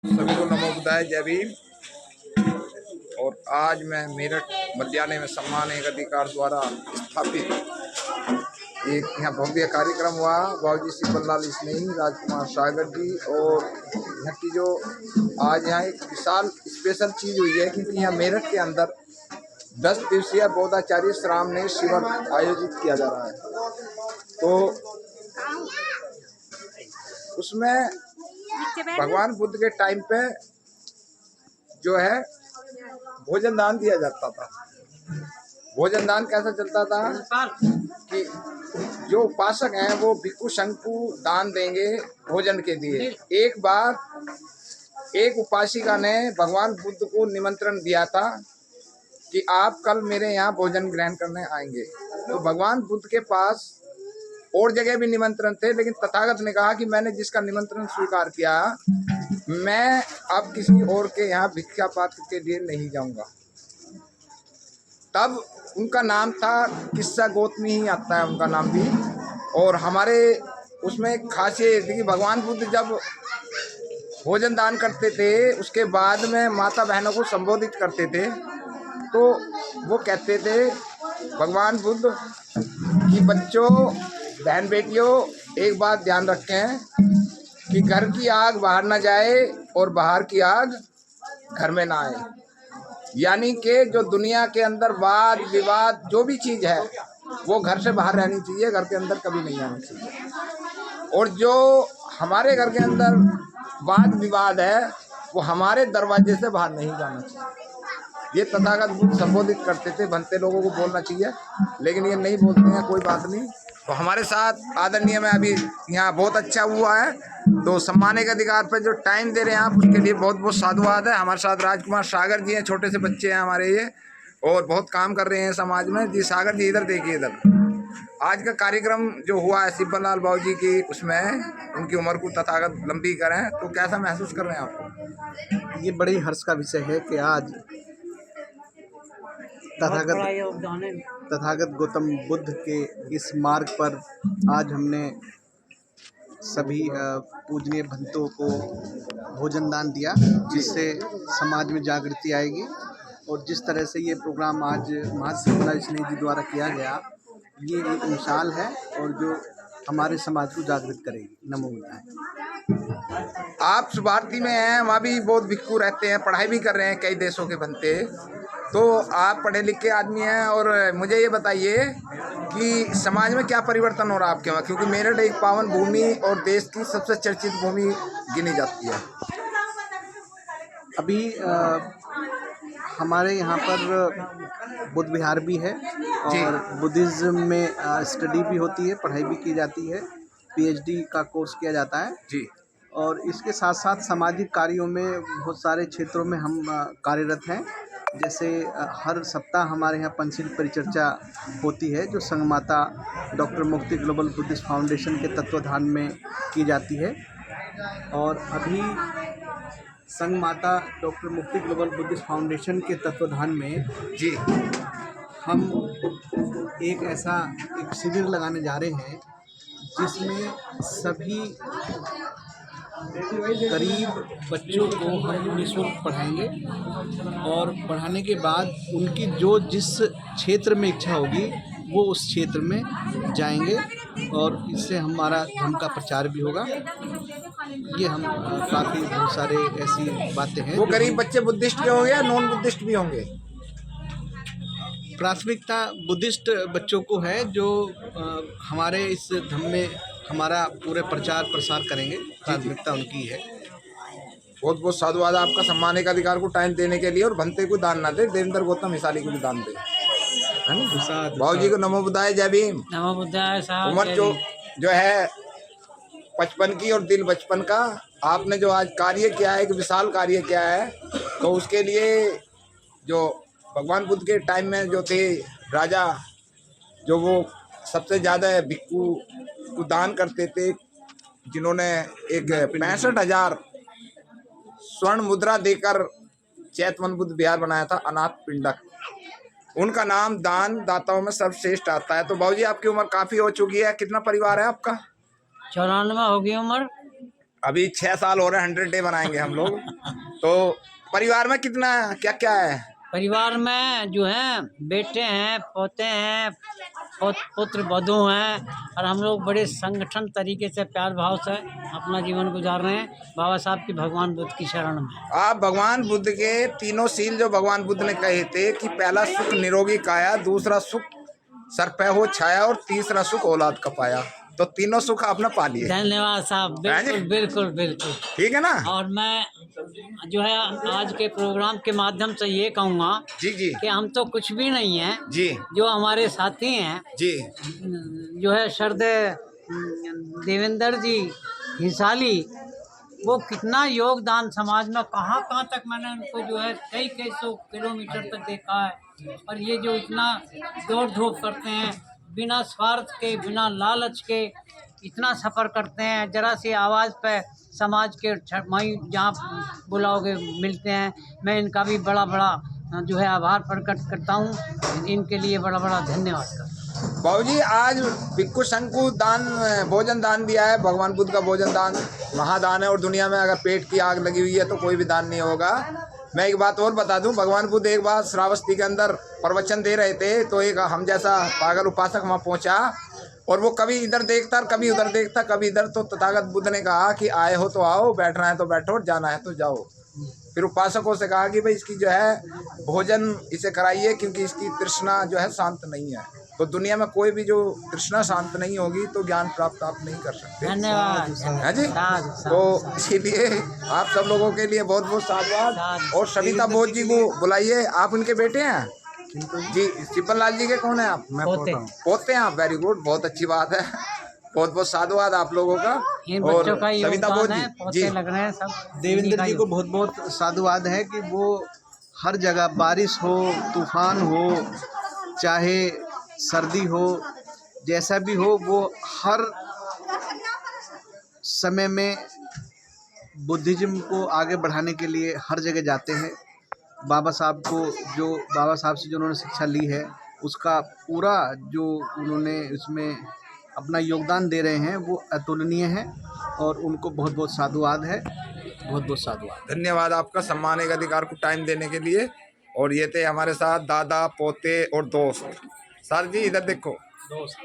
सभी को नमो बुद्धाय, जय भीम। और आज मैं मेरठ मध्यालय में सम्मान एक अधिकार द्वारा स्थापित एक यहाँ भव्य कार्यक्रम हुआ। बाबूजी श्री बल्लाल स्नेही, राजकुमार सागर जी और यहाँ की जो आज यहाँ एक विशाल स्पेशल चीज हुई है, क्योंकि यहाँ मेरठ के अंदर 10 दिवसीय बौद्धाचार्य श्रामणेर शिविर आयोजित किया जा रहा है। तो उसमें भगवान बुद्ध के टाइम पे जो है भोजन दान दिया जाता था। भोजन दान कैसा चलता था कि जो उपासक हैं वो भिक्षु संघ को दान देंगे भोजन के लिए। एक बार एक उपासिका ने भगवान बुद्ध को निमंत्रण दिया था कि आप कल मेरे यहाँ भोजन ग्रहण करने आएंगे। तो भगवान बुद्ध के पास और जगह भी निमंत्रण थे, लेकिन तथागत ने कहा कि मैंने जिसका निमंत्रण स्वीकार किया, मैं अब किसी और के यहाँ भिक्षा पात्र के लिए नहीं जाऊंगा। तब उनका नाम था किस्सा गौतमी ही आता है उनका नाम भी। और हमारे उसमें खासियत थी कि भगवान बुद्ध जब भोजन दान करते थे उसके बाद में माता बहनों को संबोधित करते थे, तो वो कहते थे भगवान बुद्ध कि बच्चों, बहन बेटियों, एक बात ध्यान रखें कि घर की आग बाहर ना जाए और बाहर की आग घर में ना आए। यानी कि जो दुनिया के अंदर वाद विवाद जो भी चीज़ है वो घर से बाहर रहनी चाहिए, घर के अंदर कभी नहीं आनी चाहिए। और जो हमारे घर के अंदर वाद विवाद है वो हमारे दरवाजे से बाहर नहीं जाना चाहिए। ये तथागत बुद्ध संबोधित करते थे। बनते लोगों को बोलना चाहिए, लेकिन ये नहीं बोलते हैं, कोई बात नहीं। तो हमारे साथ आदरणीय में अभी यहाँ बहुत अच्छा हुआ है, तो सम्मान के अधिकार पर जो टाइम दे रहे हैं आप, उसके लिए बहुत बहुत साधुवाद है। हमारे साथ राजकुमार सागर जी हैं, छोटे से बच्चे हैं हमारे ये, और बहुत काम कर रहे हैं समाज में। जी सागर जी इधर देखिए, इधर आज का कार्यक्रम जो हुआ है शिवलाल बाबू जी की, उसमें उनकी उम्र को तथागत लंबी करें, तो कैसा महसूस कर रहे हैं आप? ये बड़ी हर्ष का विषय है कि आज तथागत गौतम बुद्ध के इस मार्ग पर आज हमने सभी पूजनीय भक्तों को भोजन दान दिया, जिससे समाज में जागृति आएगी। और जिस तरह से ये प्रोग्राम आज महर्षि बल्लाल स्नेही जी द्वारा किया गया, ये एक मिसाल है और जो हमारे समाज को जागृत करेगी। नमो बुद्धाय। आप सुभारती में हैं, वहाँ भी बहुत भिक्षु रहते हैं, पढ़ाई भी कर रहे हैं कई देशों के बनते, तो आप पढ़े लिखे आदमी हैं। और मुझे ये बताइए कि समाज में क्या परिवर्तन हो रहा है आपके वहाँ, क्योंकि मेरठ एक पावन भूमि और देश की सबसे चर्चित भूमि गिनी जाती है। अभी हमारे यहाँ पर बुद्ध विहार भी है और बुद्धिज़्म में स्टडी भी होती है, पढ़ाई भी की जाती है, पीएचडी का कोर्स किया जाता है जी। और इसके साथ साथ सामाजिक कार्यों में बहुत सारे क्षेत्रों में हम कार्यरत हैं। जैसे हर सप्ताह हमारे यहाँ पंचशील परिचर्चा होती है, जो संघ माता डॉक्टर मुक्ति ग्लोबल बुद्धिस्ट फाउंडेशन के तत्वाधान में की जाती है। और अभी संघ माता डॉक्टर मुक्ति ग्लोबल बुद्धिस्ट फाउंडेशन के तत्वाधान में जी हम एक शिविर लगाने जा रहे हैं, जिसमें सभी गरीब बच्चों को हम निःशुल्क पढ़ाएंगे और पढ़ाने के बाद उनकी जो जिस क्षेत्र में इच्छा होगी वो उस क्षेत्र में जाएंगे और इससे हमारा धर्म का प्रचार भी होगा। ये हम काफ़ी बहुत सारे ऐसी बातें हैं। वो गरीब बच्चे बुद्धिस्ट के होंगे या नॉन बुद्धिस्ट भी होंगे? प्राथमिकता बुद्धिस्ट बच्चों को है, जो हमारे इस धर्म में हमारा पूरे प्रचार प्रसार करेंगे, प्राथमिकता उनकी है। बहुत बहुत साधुवाद आपका सम्मान का अधिकार को टाइम देने के लिए। और भंते को दान ना दे, देवेंद्र गौतम हिसाली को भी दान दे, है ना? बाबू जी को नमो बुद्धाय, जय भीम। नमो बुद्धाय साहब। उम्र जो है 55 की और दिल बचपन का, आपने जो आज कार्य किया है, एक विशाल कार्य किया है, तो उसके लिए जो भगवान बुद्ध के टाइम में जो थे राजा, जो वो सबसे ज़्यादा भिक्षु को दान करते थे, जिन्होंने एक 65,000 स्वर्ण मुद्रा देकर चैतवन बुद्ध विहार बनाया था, अनाथ पिंडक, उनका नाम दान दाताओं में सर्वश्रेष्ठ आता है। तो बाबूजी आपकी उम्र काफ़ी हो चुकी है, कितना परिवार है आपका? 94 होगी उम्र। अभी 6 साल हो रहे हैं, 100 डे बनाएंगे हम लोग। तो परिवार में कितना क्या क्या है? परिवार में जो है बेटे हैं, पोते हैं, पुत्र वधू हैं, और हम लोग बड़े संगठन तरीके से प्यार भाव से अपना जीवन गुजार रहे हैं बाबा साहब की भगवान बुद्ध की शरण में। आप भगवान बुद्ध के तीनों सील जो भगवान बुद्ध ने कहे थे कि पहला सुख निरोगी काया, दूसरा सुख सर पे हो छाया और तीसरा सुख औलाद का पाया, तो तीनों सुख आपने पा लिए। धन्यवाद साहब, बिल्कुल बिल्कुल बिल्कुल। ठीक है ना? और मैं जो है आज के प्रोग्राम के माध्यम से ये कहूँगा जी जी कि हम तो कुछ भी नहीं हैं, जी जो हमारे साथी हैं जी जो है श्रद्धेय देवेंद्र जी हिसाली, वो कितना योगदान समाज में, कहाँ कहाँ तक मैंने उनको जो है कई सौ किलोमीटर तक देखा है। और ये जो इतना दौड़ धूप करते हैं बिना स्वार्थ के, बिना लालच के, इतना सफ़र करते हैं, जरा सी आवाज़ पे समाज के वहीं जहाँ बुलाओगे मिलते हैं। मैं इनका भी बड़ा बड़ा जो है आभार प्रकट करता हूँ, इनके लिए बड़ा बड़ा धन्यवाद करता हूँ। बाबूजी, आज भिक्षु संघ को दान, भोजन दान दिया है। भगवान बुद्ध का भोजन दान महादान है, और दुनिया में अगर पेट की आग लगी हुई है तो कोई भी दान नहीं होगा। मैं एक बात और बता दूं, भगवान बुद्ध एक बार श्रावस्ती के अंदर प्रवचन दे रहे थे, तो एक हम जैसा पागल उपासक वहाँ पहुँचा, और वो कभी इधर देखता, कभी उधर देखता, कभी इधर। तो तथागत बुद्ध ने कहा कि आए हो तो आओ, बैठना है तो बैठो, जाना है तो जाओ। फिर उपासकों से कहा कि भाई इसकी जो है भोजन इसे कराइए, क्योंकि इसकी तृष्णा जो है शांत नहीं है। तो दुनिया में कोई भी जो तृष्णा शांत नहीं होगी तो ज्ञान प्राप्त आप नहीं कर सकते। धन्यवाद है जी। तो इसीलिए आप सब लोगों के लिए बहुत बहुत साधुवाद। और सविता बोध जी को बुलाइए, आप उनके बेटे हैं जी। चिपन लाल जी के कौन है आप? मैं पोते। पोते हैं आप, वेरी गुड, बहुत अच्छी बात है। बहुत बहुत साधुवाद आप लोगों का। इन और बच्चों का सविता बोध योगदान है, जी पोते लग रहे हैं सब। देवेंद्र जी को बहुत बहुत साधुवाद है कि वो हर जगह, बारिश हो, तूफान हो, चाहे सर्दी हो, जैसा भी हो, वो हर समय में बुद्धिज़्म को आगे बढ़ाने के लिए हर जगह जाते हैं। बाबा साहब से जो उन्होंने शिक्षा ली है, उसका पूरा जो उन्होंने इसमें अपना योगदान दे रहे हैं, वो अतुलनीय है, और उनको बहुत बहुत साधुवाद है। बहुत बहुत साधुवाद। धन्यवाद आपका सम्मान एक अधिकार को टाइम देने के लिए। और ये थे हमारे साथ दादा, पोते और दोस्त। सर जी इधर देखो, दोस्त।